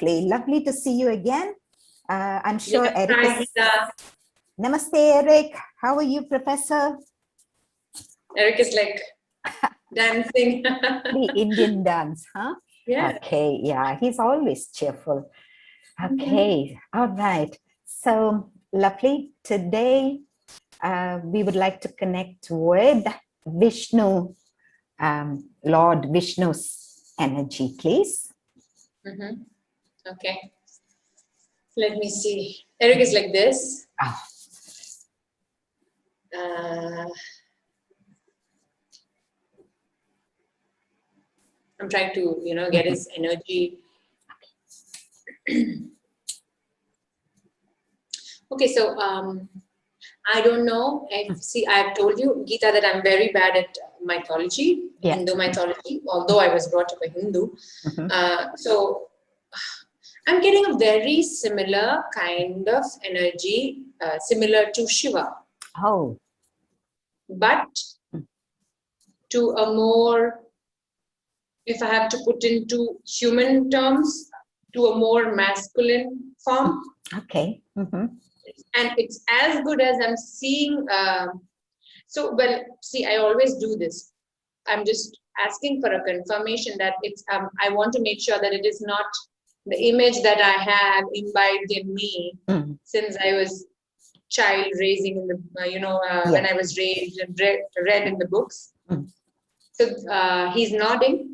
Wonderfully. Lovely to see you again. I'm sure Yeah, Erik hi, is... Geeta. Namaste, Erik. How are you, Professor? Erik is like dancing. The Indian dance, huh? Yeah. Okay, yeah, he's always cheerful. Okay, all right. So lovely. Today, we would like to connect with Vishnu, Lord Vishnu's energy, please. Okay. Let me see. Erik is like this. Oh, I'm trying to, get his energy. Okay, so I don't know. I've told you, Geeta, that I'm very bad at mythology, yeah. Hindu mythology, although I was brought up a Hindu. So I'm getting a very similar kind of energy, similar to Shiva, Oh, but to a more, if I have to put into human terms, to a more masculine form. okay. And it's as good as I'm seeing. I always do this. I'm just asking for a confirmation that it's, I want to make sure that it is not the image that I have imbibed in me since I was child raising in the, when I was raised and read in the books. So he's nodding.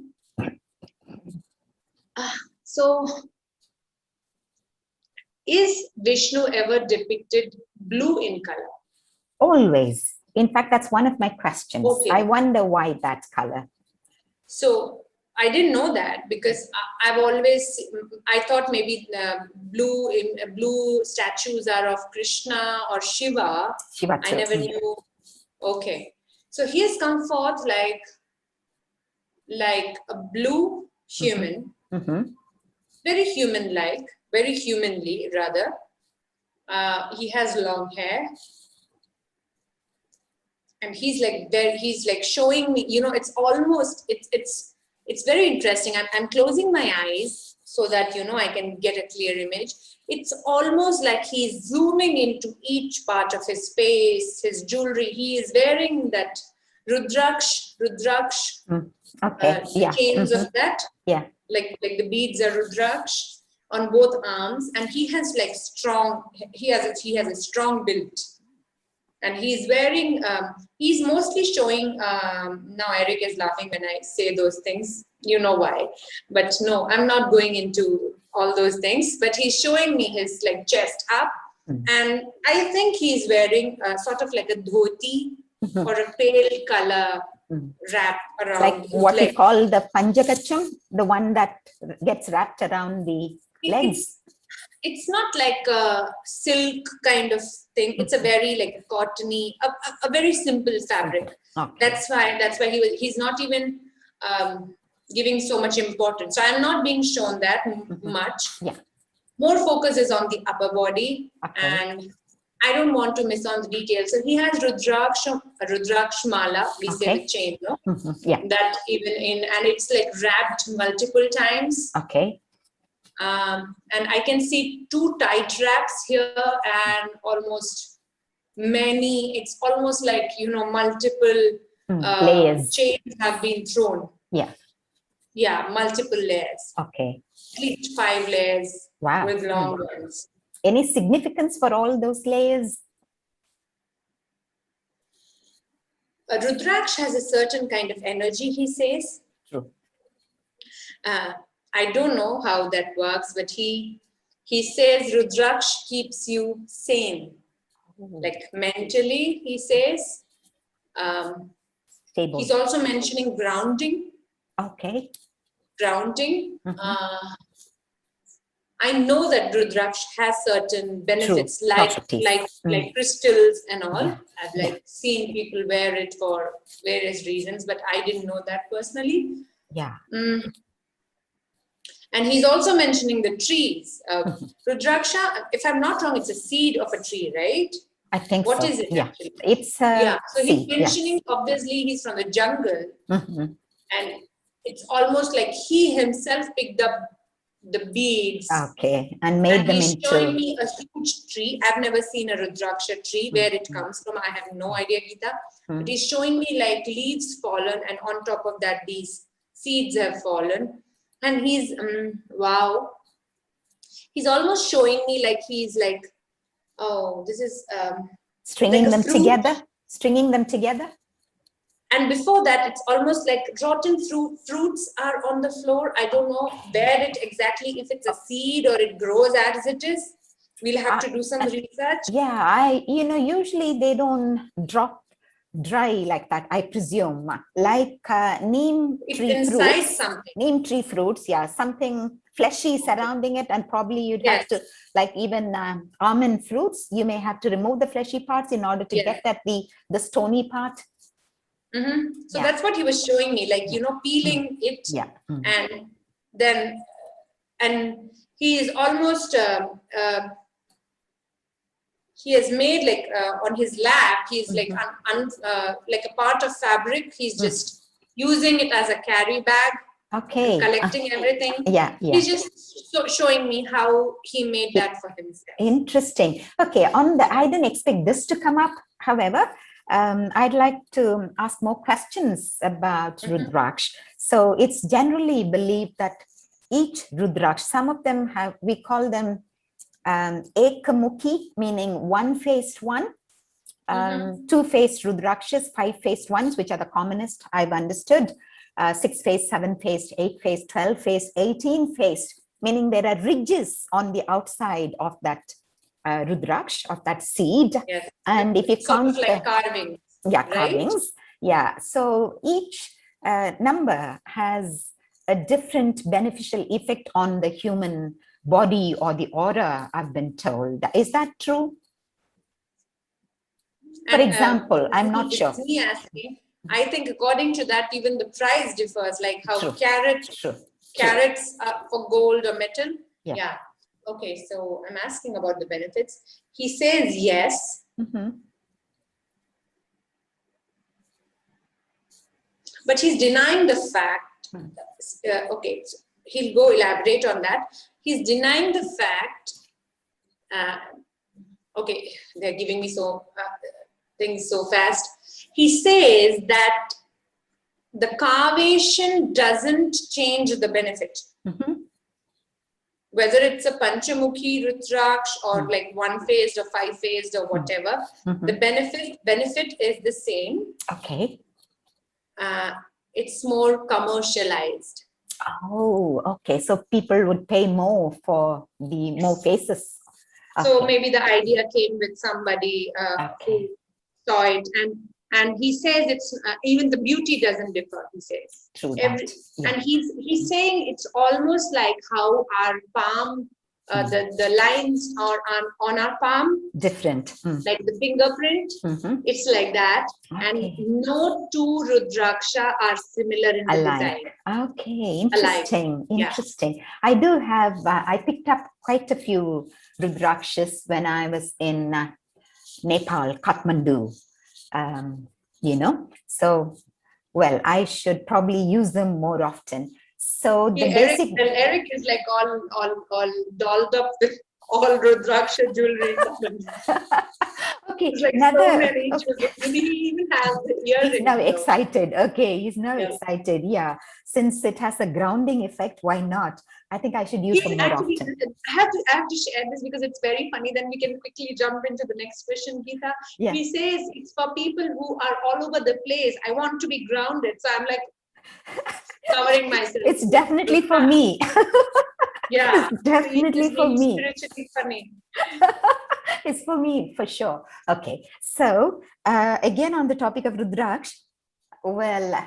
So is Vishnu ever depicted blue in color? Always. In fact, that's one of my questions. Okay. I wonder why that color. So I didn't know that because I thought maybe blue statues are of Krishna or Shiva. Shiva too. I never knew. Okay. So he has come forth like a blue human, very human-like, very humanly rather. He has long hair. And he's like showing me, it's almost, it's very interesting. I'm closing my eyes so that, I can get a clear image. It's almost like he's zooming into each part of his face, his jewelry. He is wearing that Rudraksha, Okay. chains of that. Yeah. Like the beads are Rudraksha on both arms. And he has he has a strong build. And he's wearing, he's mostly showing, now Erik is laughing when I say those things, you know why. But no, I'm not going into all those things, but he's showing me his chest up. And I think he's wearing sort of like a dhoti or a pale color wrap around like his what leg. we call the panjakacham, the one that gets wrapped around the legs. It's not like a silk kind of thing. It's a very cottony, a very simple fabric. Okay. That's why he's not even giving so much importance. So I'm not being shown that much. Yeah. More focus is on the upper body, Okay. and I don't want to miss on the details. So he has Rudraksha mala, we say the chain, no? Yeah. That and it's wrapped multiple times. Okay. And I can see 2 tight wraps here and almost many, it's almost like, multiple layers. Chains have been thrown. Yeah. Yeah, multiple layers. Okay. At least 5 layers. Wow. With long ones. Any significance for all those layers? Rudraksha has a certain kind of energy, he says. True. I don't know how that works, but he says Rudraksha keeps you sane. Like mentally, he says. Stable. He's also mentioning grounding. Okay. Grounding. I know that Rudraksha has certain benefits. True. like crystals and all. Yeah. I've seen people wear it for various reasons, but I didn't know that personally. Yeah. And he's also mentioning the trees. Rudraksha, if I'm not wrong, it's a seed of a tree, right? I think What so. is it actually? It's so he's seed, mentioning, obviously, he's from the jungle. And it's almost like he himself picked up the beads. Okay, and made And them he's showing into. me a huge tree. I've never seen a Rudraksha tree, where it comes from. I have no idea, Geeta. But he's showing me like leaves fallen, and on top of that, these seeds have fallen. And he's, wow. He's almost showing me like he's like, oh, this is Stringing like a them fruit. together? Stringing them together? And before that, it's almost like rotten fruits are on the floor. I don't know where it exactly, if it's a seed or it grows as it is. We'll have to do some research. Yeah, usually they don't drop dry like that, I presume. Like neem It's tree inside fruits. something. Neem tree fruits, yeah, something fleshy surrounding it, and probably you'd have Yes. to, like even almond fruits, you may have to remove the fleshy parts in order to Yes. get at the stony part. So Yeah. that's what he was showing me, like, peeling it. Yeah. And then, and he is almost, he has made like on his lap, he's like, like a part of fabric. He's just using it as a carry bag. Okay. Collecting everything. Yeah. He's just showing me how he made that for himself. Interesting. Okay, I didn't expect this to come up. However, I'd like to ask more questions about Rudraksh. So it's generally believed that each Rudraksh, some of them have, we call them Ekamukhi, meaning one-faced one, two-faced Rudrakshas, five-faced ones, which are the commonest I've understood, six-faced, seven-faced, eight-faced, 12-faced, 18-faced, meaning there are ridges on the outside of that Rudraksh, of that seed. Yes. And if you count like carvings. Yeah, right? carvings. Yeah. So each number has a different beneficial effect on the human body or the aura, I've been told. Is that true? For example, I'm not sure. Me asking, I think according to that, even the price differs, like how True. carrots are for gold or metal. Yeah. Okay, so I'm asking about the benefits. He says yes. But he's denying the fact. Okay, so he'll go elaborate on that. He's denying the fact. Okay, they're giving me things so fast. He says that the carvation doesn't change the benefit. Whether it's a Panchamukhi Rudraksh or like one-faced or five-faced or whatever, the benefit is the same. Okay. It's more commercialized. Oh, okay. So people would pay more for the more faces. Okay. So maybe the idea came with somebody who saw it, and he says it's even the beauty doesn't differ. He says, true that. And he's saying it's almost like how our palm, the lines are on our palm, different, like the fingerprint. It's like that, and no two Rudraksha are similar in the design. Okay, interesting. Interesting. Yeah. I do have. I picked up quite a few Rudrakshas when I was in Nepal, Kathmandu. So, well, I should probably use them more often. So the basic. Erik is like all dolled up with all Rudraksha jewelry. Okay, it's like so many. Maybe he even has the earrings. He's now excited. Okay, he's now excited. Yeah, since it has a grounding effect, why not? I think I should use them more often. I have to share this because it's very funny. Then we can quickly jump into the next question, Geeta. Yeah. He says it's for people who are all over the place. I want to be grounded, so I'm like covering myself. It's definitely for me. Yeah, it's definitely for me. Spiritually funny. It's for me, for sure. Okay, so again on the topic of Rudraksh, well,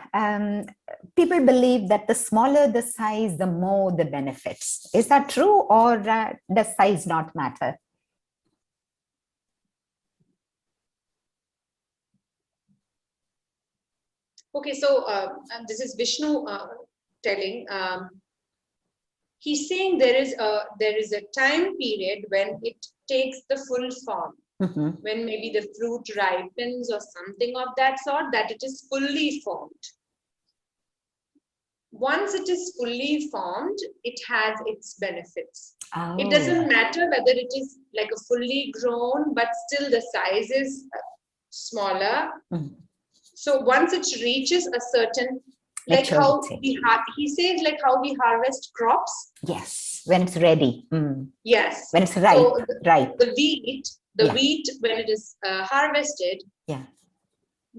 people believe that the smaller the size, the more the benefits. Is that true, or does size not matter? Okay, so this is Vishnu telling. He's saying there is a time period when it takes the full form, when maybe the fruit ripens or something of that sort, that it is fully formed. once it is fully formed, it has its benefits. Oh. It doesn't matter whether it is like a fully grown, but still the size is smaller. So once it reaches a certain, like how he says, like how we harvest crops. Yes, when it's ready. Yes. When it's ripe. So ripe. The wheat, when it is harvested,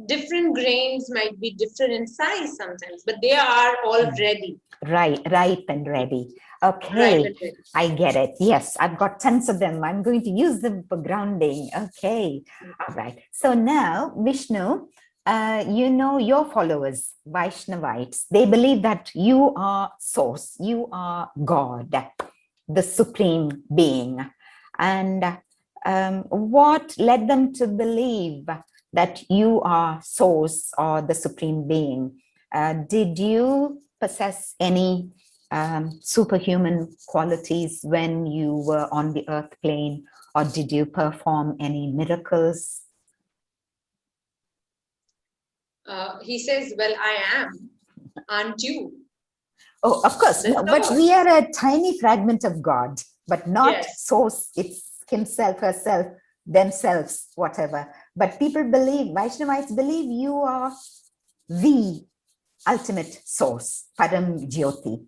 different grains might be different in size sometimes, but they are all ready. Ripe and ready. Okay, I get it. Yes, I've got tons of them. I'm going to use them for grounding. Okay, all right. So now, Vishnu, you know, your followers, Vaishnavites, they believe that you are source, you are God, the supreme being. And what led them to believe that you are source or the supreme being? Did you possess any superhuman qualities when you were on the earth plane, or did you perform any miracles? He says, well, I am, aren't you? Oh, of course, no, but we are a tiny fragment of God, but not source. It's himself, herself, themselves, whatever. But people believe, Vaishnavites believe you are the ultimate source, Param Jyoti.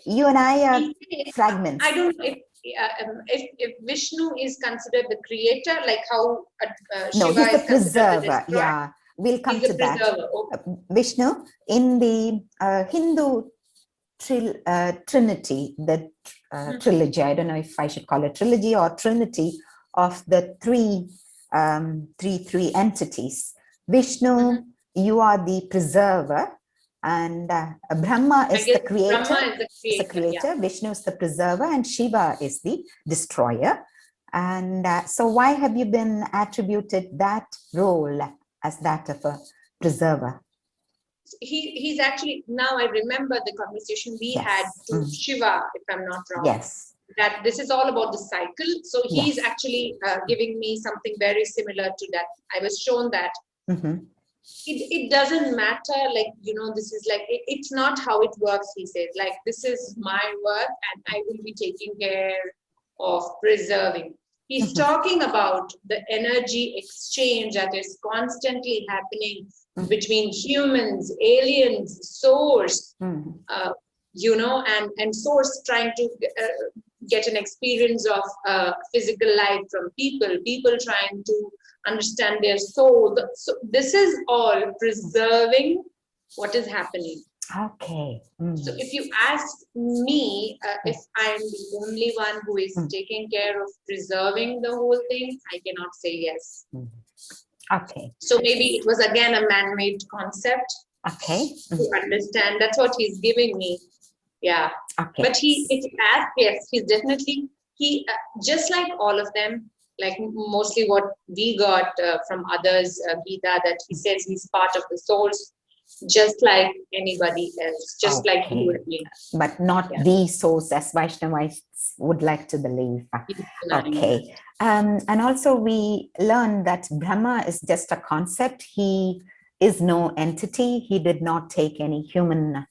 You and I are fragments. I don't know if Vishnu is considered the creator, like how Shiva no, he's the is preserver. Yeah, we'll come to that. Okay. Vishnu, in the Hindu Trinity, the trilogy, I don't know if I should call it trilogy or trinity of the three entities. Vishnu, you are the preserver, and Brahma is the creator. Brahma is the creator. Yeah. Vishnu is the preserver, and Shiva is the destroyer. And so why have you been attributed that role as that of a preserver? He's actually, now I remember the conversation we had to Shiva, if I'm not wrong. Yes. That this is all about the cycle. So he's actually giving me something very similar to that. I was shown that it doesn't matter, like, you know, this is like, it's not how it works, he says. Like, this is my work and I will be taking care of preserving. He's talking about the energy exchange that is constantly happening between humans, aliens, source, you know, and source trying to get an experience of physical life from people trying to understand their soul. So this is all preserving what is happening. Okay. So if you ask me if I'm the only one who is taking care of preserving the whole thing, I cannot say yes. Okay. So maybe it was again a man-made concept. Okay. To understand. That's what he's giving me. Yeah. Okay. But he's definitely, just like all of them, like mostly what we got from others, Gita, that he says he's part of the source, just like anybody else, just like you and me. But not the source, as Vaishnavites would like to believe. Okay. And also we learned that Brahma is just a concept. He is no entity. He did not take any human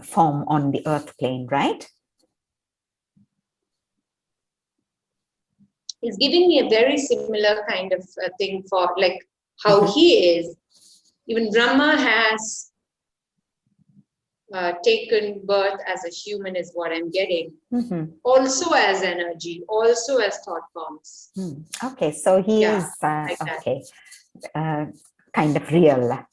form on the earth plane, right? He's giving me a very similar kind of thing for like how he is. Even Brahma has taken birth as a human is what I'm getting. Also as energy, also as thought forms. Okay, so he is like kind of real.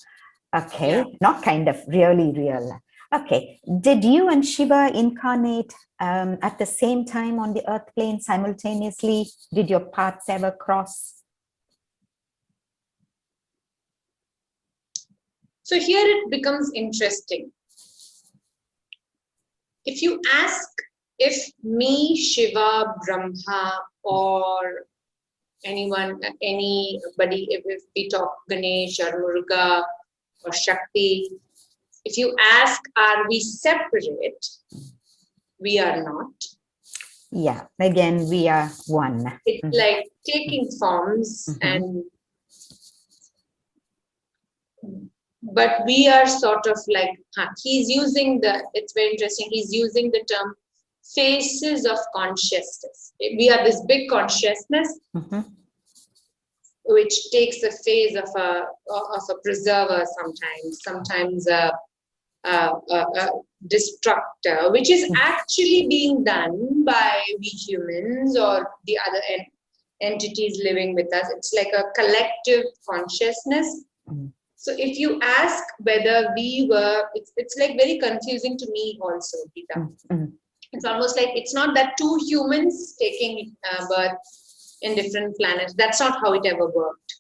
Okay, not kind of, really real. Okay, did you and Shiva incarnate at the same time on the earth plane simultaneously? Did your paths ever cross? So here it becomes interesting. If you ask if me, Shiva, Brahma, or anyone, anybody, if we talk Ganesh or Muruga or Shakti, if you ask, are we separate? We are not. Yeah, again, we are one. It's like taking forms and but we are sort of like, he's using it's very interesting, he's using the term phases of consciousness. We are this big consciousness, which takes the phase of a preserver sometimes a destructor, which is actually being done by we humans or the other entities living with us. It's like a collective consciousness. So if you ask whether we were, it's like very confusing to me also, Gita. It's almost like it's not that two humans taking birth in different planets. That's not how it ever worked.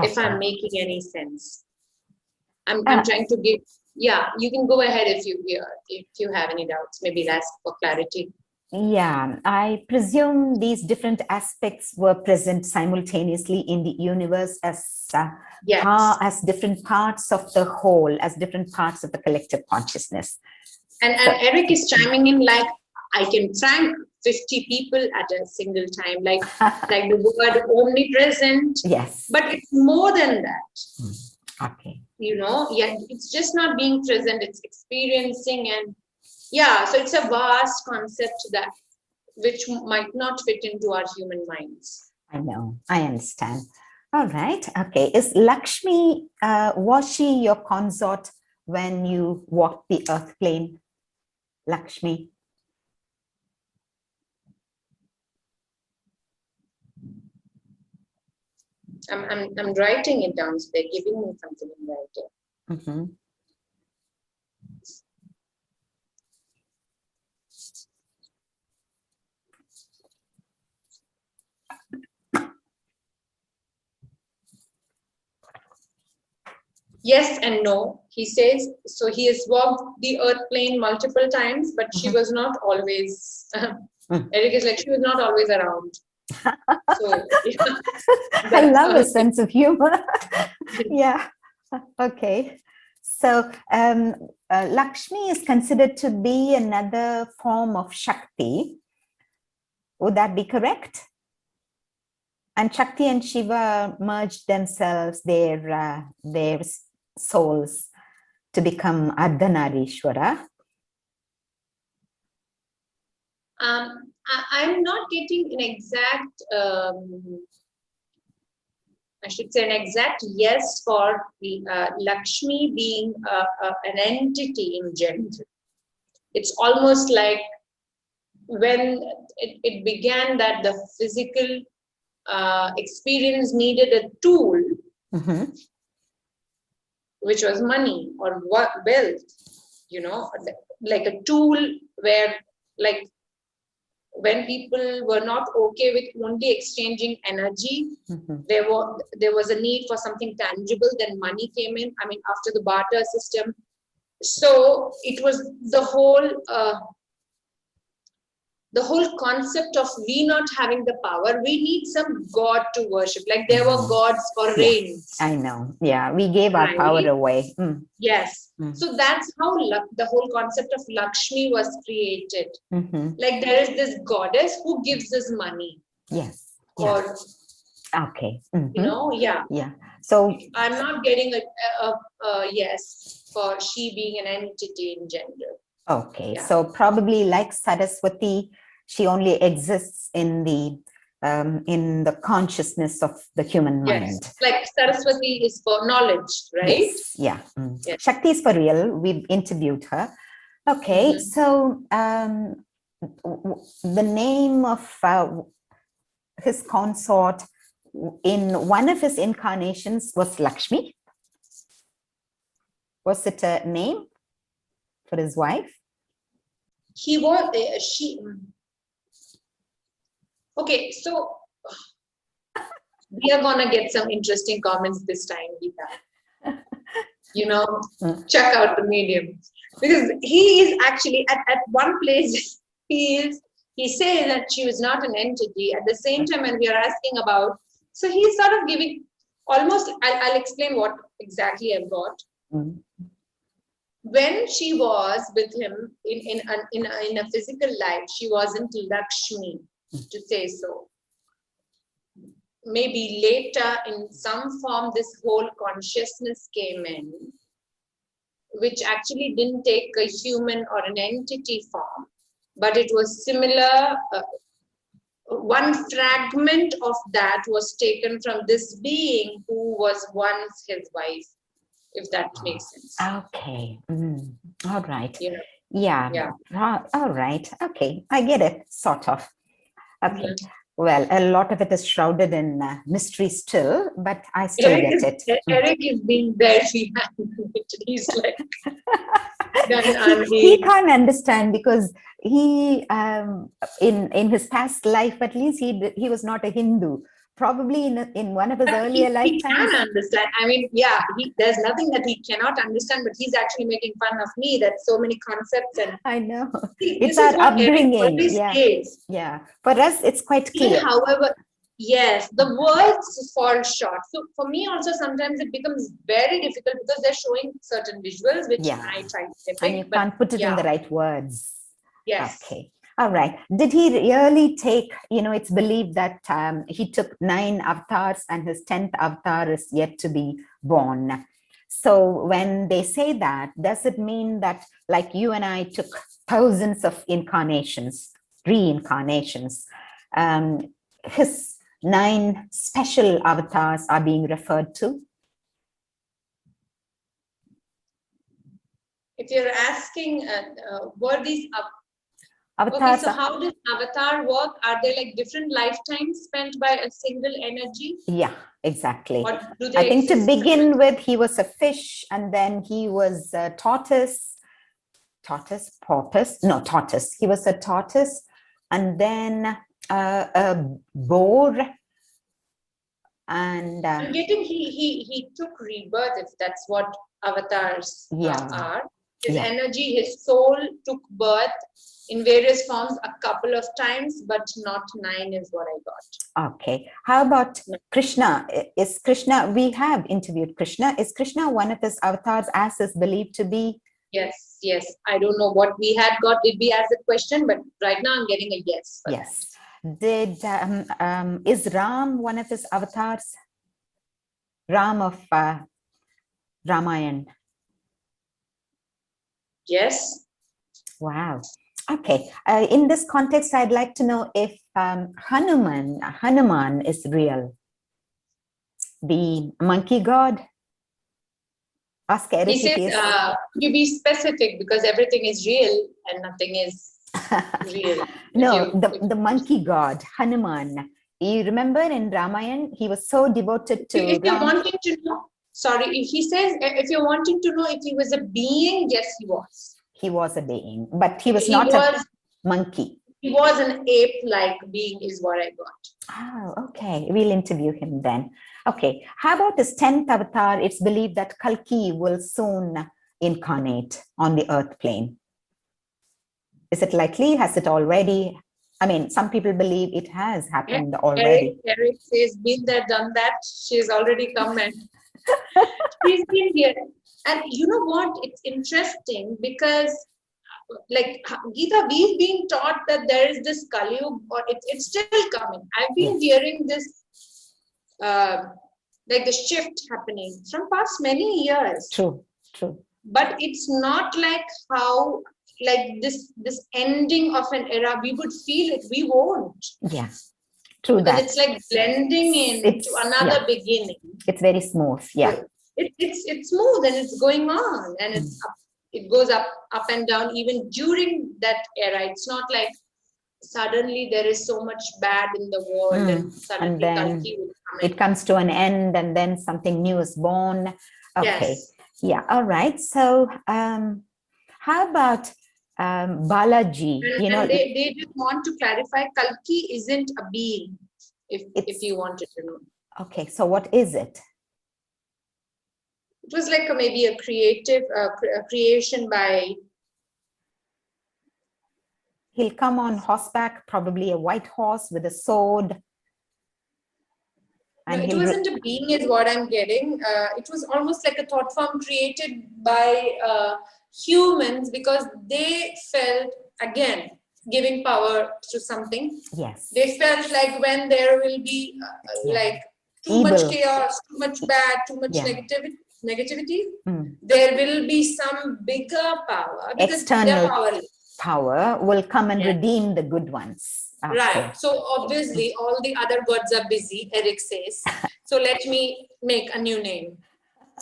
If I'm making any sense. I'm trying to give, yeah, you can go ahead if you have any doubts, maybe ask for clarity. Yeah, I presume these different aspects were present simultaneously in the universe as different parts of the whole, as different parts of the collective consciousness. And Erik is chiming in like, I can thank 50 people at a single time, like the word omnipresent. Yes. But it's more than that. Okay. You know, yeah, it's just not being present, it's experiencing, and yeah, so it's a vast concept that which might not fit into our human minds. I know, I understand. All right, okay. Is Lakshmi, was she your consort when you walked the earth plane, Lakshmi? I'm writing it down, so they're giving me something in writing. Yes and no, he says. So he has walked the earth plane multiple times, but she was not always, Erik is like, she was not always around. So, yeah, I love a sense of humor. Yeah, okay. So Lakshmi is considered to be another form of Shakti. Would that be correct? And Shakti and Shiva merged themselves, their souls, to become Ardhanarishwara. I'm not getting an exact, I should say an exact yes for Lakshmi being an entity in general. It's almost like when it began that the physical experience needed a tool, which was money or wealth, you know, like a tool where, like, when people were not okay with only exchanging energy, there was a need for something tangible. Then money came in. I mean, after the barter system, so it was the whole concept of we not having the power. We need some god to worship. Like there were gods for rain. I know. Yeah, we gave our power away. Yes. So that's how the whole concept of Lakshmi was created. Like there is this goddess who gives us money. Yes. Or, okay. You know, yeah. So I'm not getting a yes for she being an entity in general. Okay. So probably like Saraswati, she only exists in the consciousness of the human mind. Like Saraswati is for knowledge, right? Yes. Yeah. Shakti is for real. We've interviewed her. Okay. So the name of his consort in one of his incarnations was Lakshmi. Was it a name for his wife? He was, okay, so we are gonna get some interesting comments this time, Geeta. You know, check out the medium. Because he is actually at one place, he says that she was not an entity. At the same time, when we are asking about, so he's sort of giving almost, I'll explain what exactly I've got. When she was with him in a physical life, she wasn't Lakshmi, to say so. Maybe later, in some form, this whole consciousness came in, which actually didn't take a human or an entity form, but it was similar. One fragment of that was taken from this being who was once his wife, if that makes sense. Okay. All right. Yeah. Yeah. All right. Okay. I get it. Sort of. Okay. Well, a lot of it is shrouded in mystery still, but I still get it. Erik is being very animated. He's like, he can't understand because he, in his past life, at least he was not a Hindu. Probably in one of his earlier lifetimes. He can understand. I mean, yeah, there's nothing that he cannot understand, but he's actually making fun of me that so many concepts and I know. it's our upbringing. Yeah. For us, it's quite clear. However, yes, the words fall short. So for me also, sometimes it becomes very difficult because they're showing certain visuals, which I try to depict. And you can't put it in the right words. Yes. Okay. All right. Did he really take, it's believed that he took 9 avatars and his 10th avatar is yet to be born. So when they say that, does it mean that like you and I took thousands of incarnations, reincarnations, his 9 special avatars are being referred to? If you're asking, were these avatars? Okay, so how does avatar work? Are they like different lifetimes spent by a single energy? Yeah, exactly. Or do they I think to begin with, he was a fish, and then he was a tortoise. Tortoise. He was a tortoise, and then a boar. And I'm getting he took rebirth, if that's what avatars are. His energy, his soul took birth in various forms a couple of times, but not 9 is what I got. Okay. How about Krishna? Is Krishna, we have interviewed Krishna. Is Krishna one of his avatars as is believed to be? Yes. I don't know what we had got it be as a question, but right now I'm getting a yes. Yes. Did is Ram one of his avatars? Ram of Ramayana. Yes. Wow. Okay. In this context, I'd like to know if Hanuman is real. The monkey god. Ask Erik. He says, you be specific because everything is real and nothing is real. No, the monkey god, Hanuman. You remember in Ramayana, he was so devoted to If you're wanting to know, sorry, he says, if you're wanting to know if he was a being, yes, he was. He was a being, but he was not a monkey. He was an ape-like being is what I got. Oh, okay. We'll interview him then. Okay. How about his 10th avatar? It's believed that Kalki will soon incarnate on the earth plane. Is it likely? Has it already? I mean, some people believe it has happened already. Erik says, been there, done that. She's already come and she's been here. And you know what? It's interesting because like Geeta, we've been taught that there is this Kali Yuga, or it's still coming. I've been hearing this like the shift happening from past many years. True. But it's not like how like this ending of an era, we would feel it, we won't. Yeah, true. Because that it's like blending into another beginning. It's very smooth. Yeah. So it's smooth and it's going on and it's up. It goes up and down even during that era. It's not like suddenly there is so much bad in the world and suddenly then it comes to an end and then something new is born. Okay. Yes. Yeah. All right. So how about Balaji? And they just want to clarify, Kalki isn't a being, if you wanted to know. Okay. So what is it? It was like maybe a creative creation by... He'll come on horseback, probably a white horse with a sword. And no, it wasn't a being is what I'm getting. It was almost like a thought form created by humans because they felt, again, giving power to something. Yes. They felt like when there will be like too much chaos, too much bad, too much negativity, negativity, there will be some bigger power, because external they're powerless. power will come and redeem the good ones. Okay. Right. So obviously all the other gods are busy, Erik says. So let me make a new name.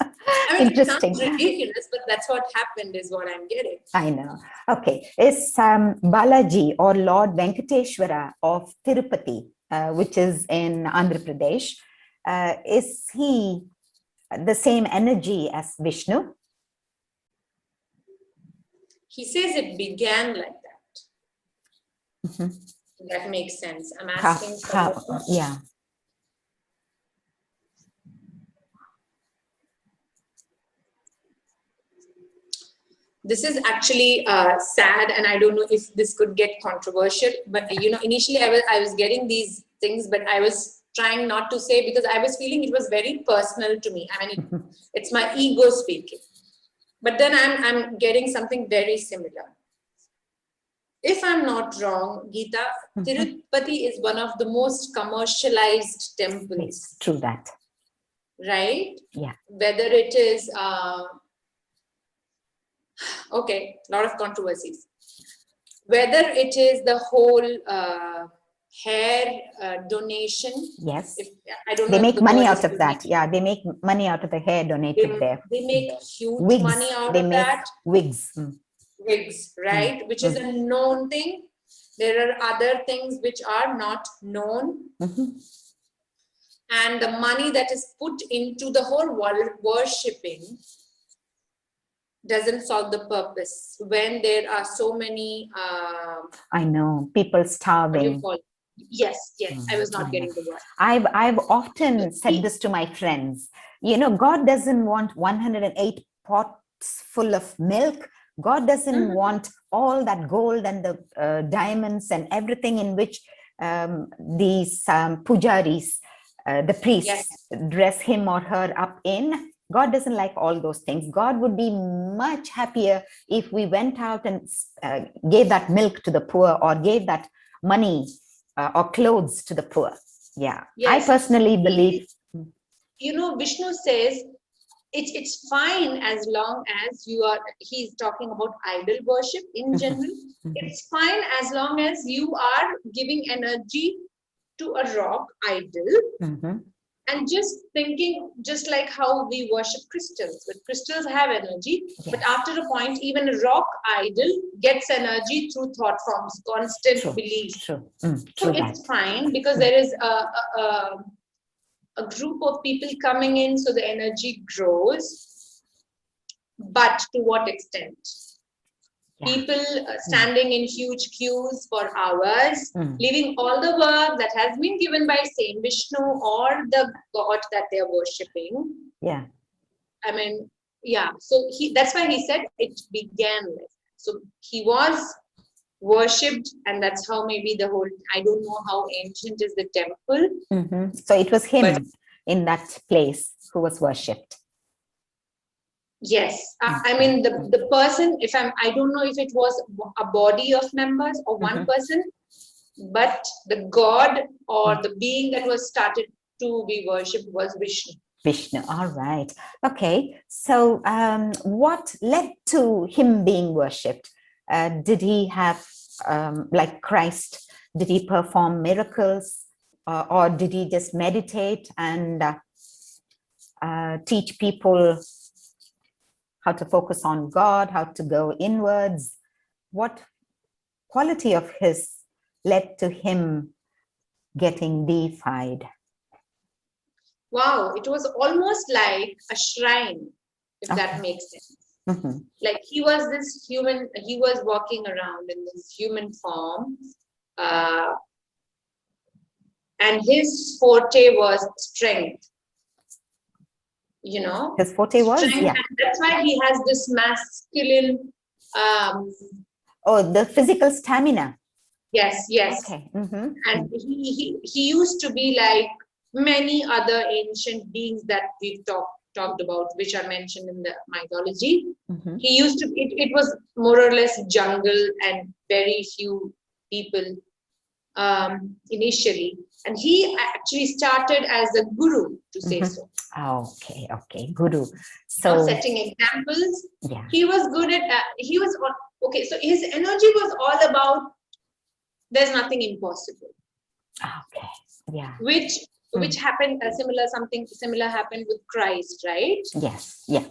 I mean, Interesting. it sounds ridiculous, but that's what happened is what I'm getting. I know. Okay. Is Balaji or Lord Venkateshwara of Tirupati, which is in Andhra Pradesh, is he the same energy as Vishnu? He says it began like that. That makes sense. I'm asking yeah. This is actually sad, and I don't know if this could get controversial, but initially I was getting these things, but I was trying not to say, because I was feeling it was very personal to me. I mean, it's my ego speaking. But then I'm getting something very similar. If I'm not wrong, Geeta, Tirupati is one of the most commercialized temples. It's true that. Right? Yeah. Whether it is, okay, a lot of controversies. Whether it is the whole hair donation. Yes. I don't they know. Make money out of that. Yeah, they make money out of the hair donated there. They make huge wigs. money out they of make that. Wigs. Wigs, right? Which is a known thing. There are other things which are not known. And the money that is put into the whole worshipping doesn't solve the purpose when there are so many I know, people starving. Yes, I was not getting the word. I've often said this to my friends. God doesn't want 108 pots full of milk. God doesn't want all that gold and the diamonds and everything in which these pujaris, the priests, dress him or her up in. God doesn't like all those things. God would be much happier if we went out and gave that milk to the poor, or gave that money or clothes to the poor. Yeah. I personally believe. Vishnu says it's fine as long as he's talking about idol worship in general. It's fine as long as you are giving energy to a rock idol. And just thinking, just like how we worship crystals, but crystals have energy, but after a point, even a rock idol gets energy through thought forms, constant belief. So it's fine, because there is a group of people coming in, so the energy grows. But to what extent? People standing in huge queues for hours, leaving all the work that has been given by Saint Vishnu or the god that they are worshipping. Yeah. I mean, so that's why he said it began with. So he was worshipped, and that's how maybe the whole, I don't know how ancient is the temple. So it was him in that place who was worshipped. Yes, I mean the person, I don't know if it was a body of members or one person, but the god or the being that was started to be worshipped was Vishnu. Vishnu, all right. Okay, so what led to him being worshipped? Did he have, like Christ, did he perform miracles, or did he just meditate and teach people how to focus on God, how to go inwards? What quality of his led to him getting deified? Wow, it was almost like a shrine, if that makes sense. Like he was this human, he was walking around in this human form, and his forte was strength. His forte was strength, and that's why he has this masculine the physical stamina. Yes. Okay. And he used to be like many other ancient beings that we've talked about, which are mentioned in the mythology. He used to, it was more or less jungle, and very few people initially, and he actually started as a guru, to say so. Okay, guru. So Setting examples. yeah, He was good at. Okay, so his energy was all about there's nothing impossible. okay, yeah. Which happened something similar happened with Christ, right? Yes, yeah.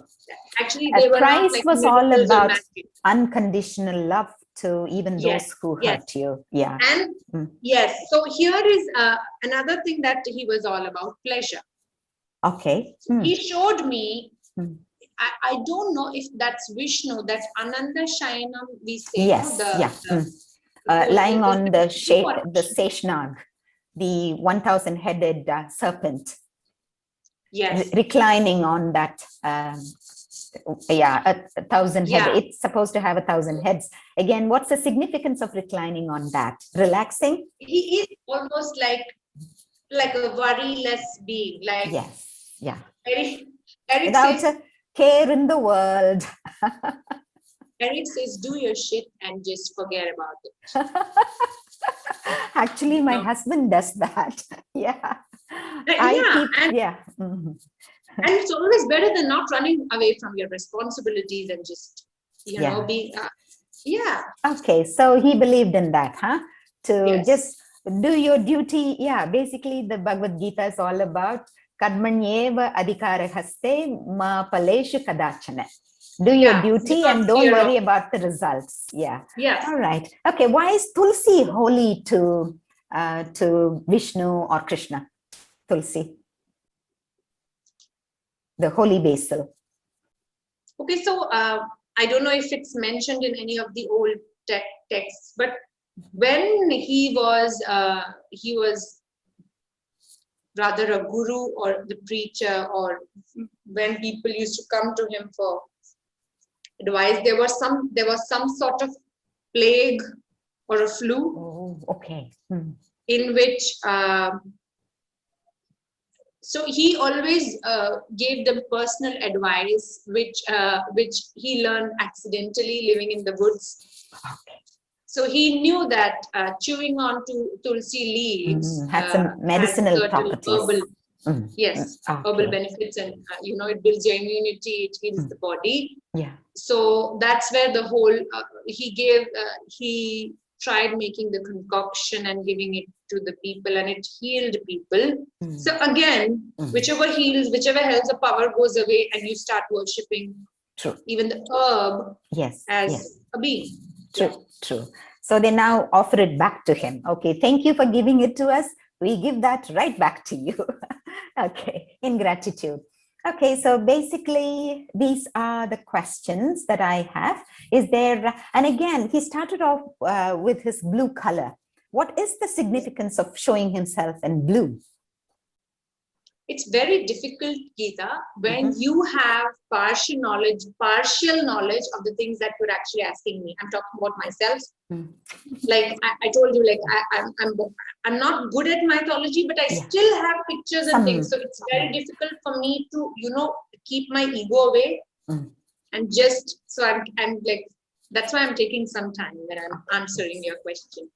Actually, they were not Christ like was all miracles or about magic. unconditional love to even Yes, those who yes. hurt you. Yeah. And yes, so here is another thing that he was all about: pleasure. Okay. He showed me. I don't know if that's Vishnu, that Ananda Shayanam we say. Yes, lying on the Seshnag, the 1,000-headed serpent. Yes. Reclining on that. A 1,000 head. Yeah. It's supposed to have 1,000 heads. Again, what's the significance of reclining on that? Relaxing? He is almost like a worry-less being. Like, yes, yeah. Erik Without says, a care in the world. Erik says, do your shit and just forget about it. Actually, my husband does that. Yeah. And it's always better than not running away from your responsibilities and just, being, Okay, so he believed in that, huh? To Yes. just do your duty. Yeah, basically the Bhagavad Gita is all about Kadmanyeva adhikara haste ma paleshu kadachana. Do your duty and don't worry about the results. Yeah. Yes. All right. Okay. Why is Tulsi holy to Vishnu or Krishna? Tulsi, the holy basil. Okay, so I don't know if it's mentioned in any of the old texts, but when he was rather a guru or the preacher, or when people used to come to him for advice, there was some sort of plague or a flu. Oh, okay. In which so he always gave them personal advice, which he learned accidentally living in the woods. Okay. So he knew that chewing on to tulsi leaves had some medicinal properties. Herbal benefits, and it builds your immunity, it heals the body. Yeah. So that's where the whole he tried making the concoction and giving it to the people, and it healed people. So again, whichever heals, whichever helps, the power goes away, and you start worshipping even the herb as a being. True. So they now offer it back to him. Okay, thank you for giving it to us. We give that right back to you. Okay, in gratitude. Okay, so basically these are the questions that I have. Is there, and again, he started off with his blue color. What is the significance of showing himself in blue? It's very difficult, Geeta, when you have partial knowledge of the things that you're actually asking me. I'm talking about myself. Like I told you, like I'm not good at mythology, but I still have pictures and things. So it's very difficult for me to, keep my ego away and just, so I'm like, that's why I'm taking some time when I'm answering your question.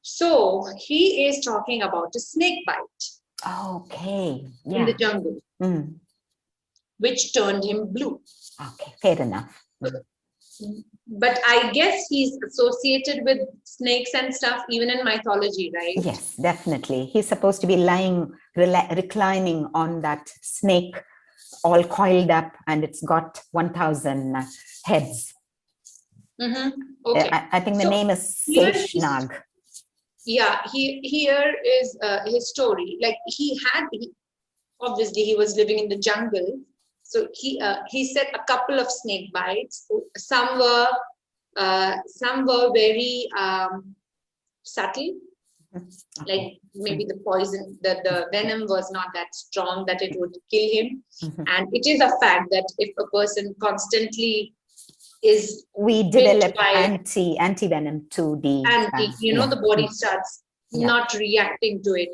So he is talking about a snake bite. Okay. In the jungle, which turned him blue. Okay, fair enough. But I guess he's associated with snakes and stuff, even in mythology, right? Yes, definitely. He's supposed to be reclining on that snake, all coiled up, and it's got 1,000 heads. Okay. I think the name is Seshnag. Yeah, here is his story. Like obviously he was living in the jungle, so he said a couple of snake bites. Some were very subtle, like maybe the poison, the venom was not that strong that it would kill him. And it is a fact that if a person constantly we develop anti-venom to the the body starts not reacting to it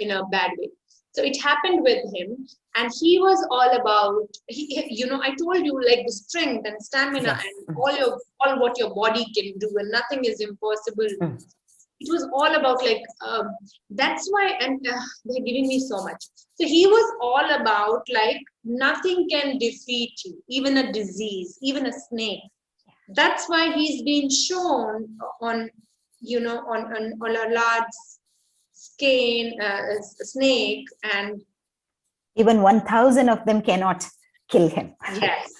in a bad way. So it happened with him, and he was all about I told you, like, the strength and stamina and all what your body can do, and nothing is impossible it was all about like, that's why, and they're giving me so much. So he was all about like, nothing can defeat you, even a disease, even a snake. That's why he's been shown on, you know, on a large scale, snake, and even 1,000 of them cannot kill him. yes.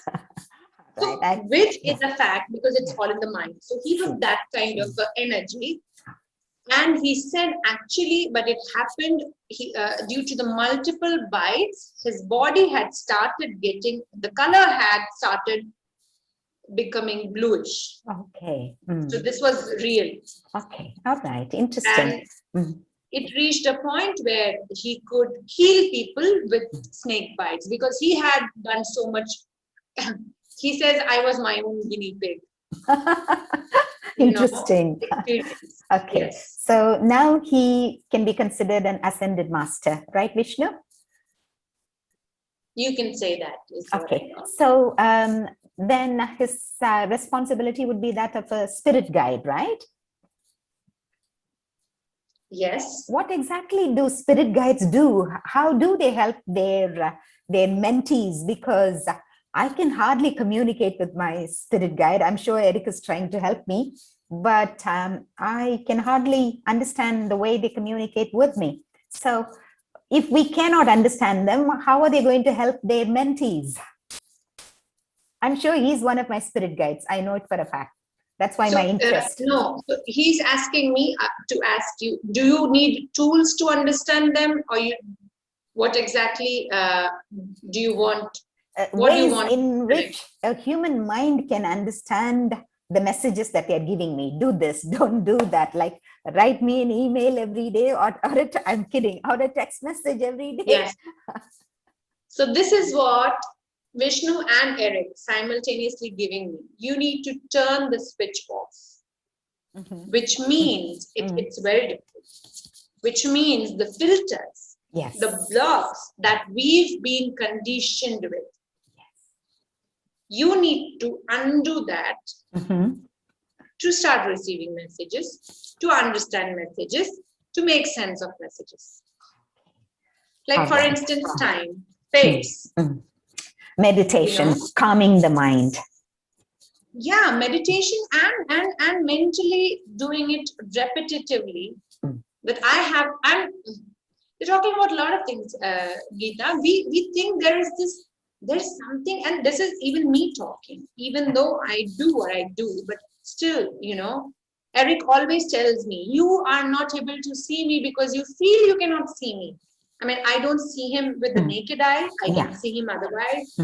So, Right. which is a fact because it's all in the mind. So he was that kind of energy. And he said, actually, but it happened due to the multiple bites, his body had started getting, the color had started becoming bluish. Okay. So this was real. Okay. All right. Interesting. And it reached a point where he could heal people with snake bites because he had done so much. He says, I was my own guinea pig. Interesting. Okay. Yes. So now he can be considered an ascended master, right, Vishnu? You can say that. Okay. So then his responsibility would be that of a spirit guide, right? Yes. What exactly do spirit guides do? How do they help their mentees? Because I can hardly communicate with my spirit guide. I'm sure Erik is trying to help me, but I can hardly understand the way they communicate with me. So if we cannot understand them, how are they going to help their mentees? I'm sure he's one of my spirit guides. I know it for a fact. That's why my interest. No, so he's asking me to ask you, do you need tools to understand them, or what exactly do you want? What do you want? In which a human mind can understand the messages that they're giving me. Do this, don't do that. Like write me an email every day, I'm kidding, or a text message every day. Yes. So this is what Vishnu and Erik simultaneously giving me. You need to turn the switch off, which means it's very difficult, which means the filters, yes, the blocks that we've been conditioned with. You need to undo that to start receiving messages, to understand messages, to make sense of messages. Like, for instance, time, pace. Meditation, calming the mind. Yeah, meditation and mentally doing it repetitively. That you're talking about a lot of things, Geeta. We think there's something, and this is even me talking, even though I do what I do, but still, Erik always tells me, you are not able to see me because you feel you cannot see me. I mean, I don't see him with the naked eye. I can see him otherwise.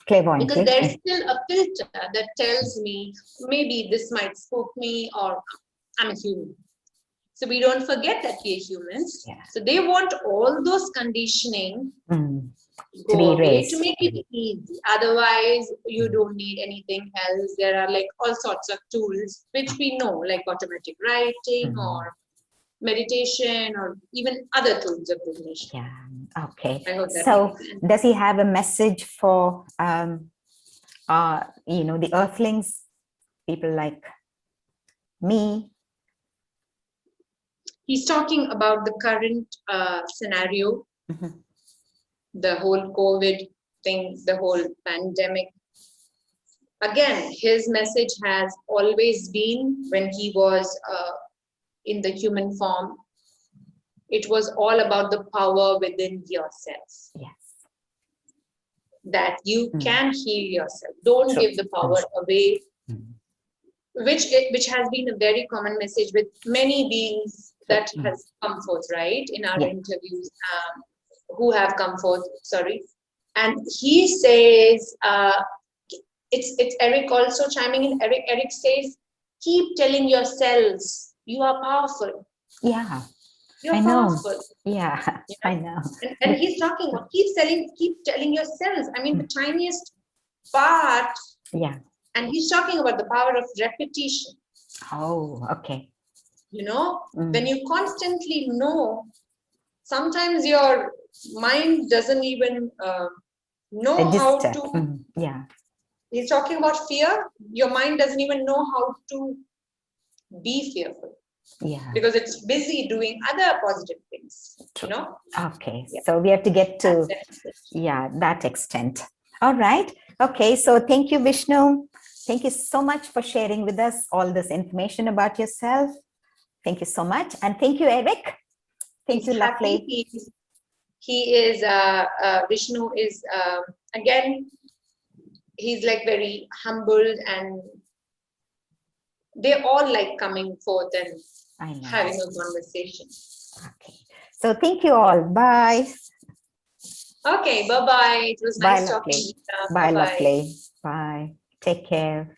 Because there's still a filter that tells me maybe this might spook me, or I'm a human. So we don't forget that we're humans. Yeah. So they want all those conditioning to be erased, to make it easy. Otherwise, you don't need anything else. There are like all sorts of tools which we know, like automatic writing or meditation, or even other tools of divination. Yeah. Okay. So does he have a message for the earthlings, people like me? He's talking about the current scenario, the whole COVID thing, the whole pandemic. Again, his message has always been, when he was in the human form, it was all about the power within yourself. Yes. That you can heal yourself. Don't give the power away, which has been a very common message with many beings that has come forth, right, in our interviews, who have come forth, sorry. And he says, it's Erik also chiming in. Erik says, keep telling yourselves you are powerful. Yeah, you're I know. Powerful. Yeah, I know. And he's talking about keep telling yourselves. I mean, the tiniest part. Yeah. And he's talking about the power of repetition. Oh, okay. When you constantly know, sometimes your mind doesn't even know how to. Yeah. He's talking about fear. Your mind doesn't even know how to be fearful. Yeah. because it's busy doing other positive things, you know. Okay. Yeah. So we have to get to, That's it. yeah, that extent. All right. Okay. So thank you, Vishnu. Thank you so much for sharing with us all this information about yourself. Thank you so much. And thank you, Erik. Thank He's you, happy. lovely. He is Vishnu is again, he's like very humbled, and they all like coming forth and I know. having a conversation. Okay. So thank you all. Bye. Okay, bye bye. It was Bye, nice talking. lovely. Geeta. Bye, Bye bye. lovely. Bye. Take care.